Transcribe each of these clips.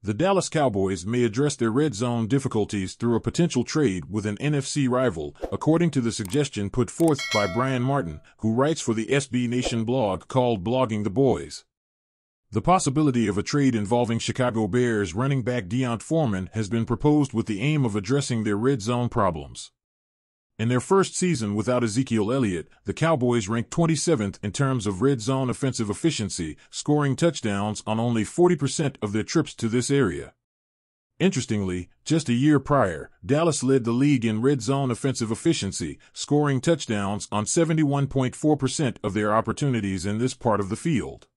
The Dallas Cowboys may address their red zone difficulties through a potential trade with an NFC rival, according to the suggestion put forth by Brian Martin, who writes for the SB Nation blog called Blogging the Boys. The possibility of a trade involving Chicago Bears running back D'Onta Foreman has been proposed with the aim of addressing their red zone problems. In their first season without Ezekiel Elliott, the Cowboys ranked 27th in terms of red zone offensive efficiency, scoring touchdowns on only 40% of their trips to this area. Interestingly, just a year prior, Dallas led the league in red zone offensive efficiency, scoring touchdowns on 71.4% of their opportunities in this part of the field.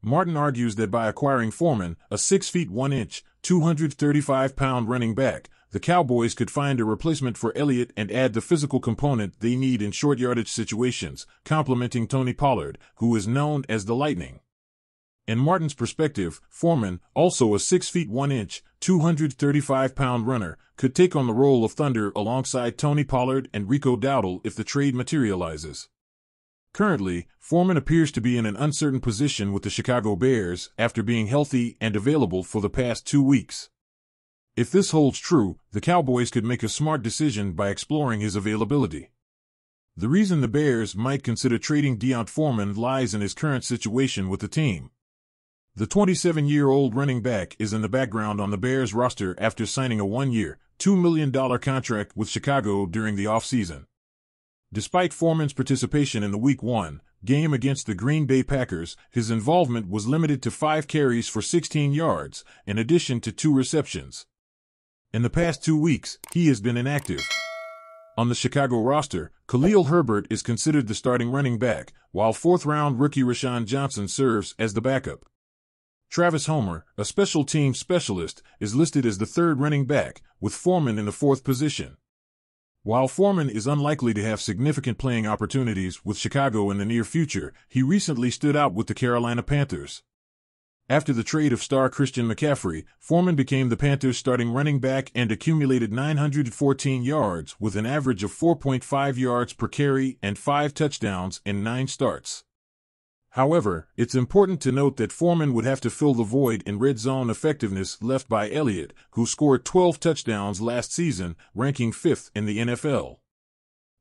Martin argues that by acquiring Foreman, a 6 feet 1 inch, 235-pound running back, the Cowboys could find a replacement for Elliott and add the physical component they need in short yardage situations, complementing Tony Pollard, who is known as the Lightning. In Martin's perspective, Foreman, also a 6 feet 1 inch, 235-pound runner, could take on the role of Thunder alongside Tony Pollard and Rico Dowdle if the trade materializes. Currently, Foreman appears to be in an uncertain position with the Chicago Bears after being healthy and available for the past 2 weeks. If this holds true, the Cowboys could make a smart decision by exploring his availability. The reason the Bears might consider trading D'Onta Foreman lies in his current situation with the team. The 27-year-old running back is in the background on the Bears roster after signing a 1-year, $2 million contract with Chicago during the offseason. Despite Foreman's participation in the Week 1 game against the Green Bay Packers, his involvement was limited to 5 carries for 16 yards, in addition to 2 receptions. In the past 2 weeks, he has been inactive. On the Chicago roster, Khalil Herbert is considered the starting running back, while 4th-round rookie Rashawn Johnson serves as the backup. Travis Homer, a special teams specialist, is listed as the 3rd running back, with Foreman in the 4th position. While Foreman is unlikely to have significant playing opportunities with Chicago in the near future, he recently stood out with the Carolina Panthers. After the trade of star Christian McCaffrey, Foreman became the Panthers' starting running back and accumulated 914 yards with an average of 4.5 yards per carry and 5 touchdowns in 9 starts. However, it's important to note that Foreman would have to fill the void in red zone effectiveness left by Elliott, who scored 12 touchdowns last season, ranking 5th in the NFL.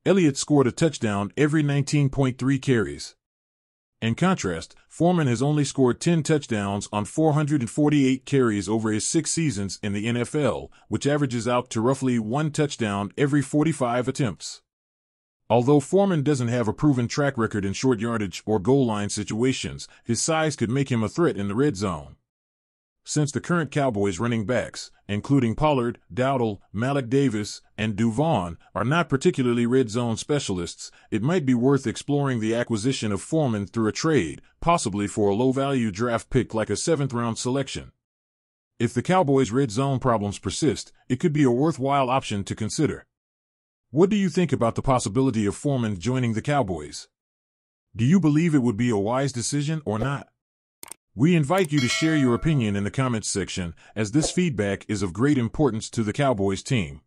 Elliott scored a touchdown every 19.3 carries. In contrast, Foreman has only scored 10 touchdowns on 448 carries over his 6 seasons in the NFL, which averages out to roughly 1 touchdown every 45 attempts. Although Foreman doesn't have a proven track record in short yardage or goal line situations, his size could make him a threat in the red zone. Since the current Cowboys running backs, including Pollard, Dowdle, Malik Davis, and Duvon, are not particularly red zone specialists, it might be worth exploring the acquisition of Foreman through a trade, possibly for a low-value draft pick like a 7th-round selection. If the Cowboys' red zone problems persist, it could be a worthwhile option to consider. What do you think about the possibility of Foreman joining the Cowboys? Do you believe it would be a wise decision or not? We invite you to share your opinion in the comments section, as this feedback is of great importance to the Cowboys team.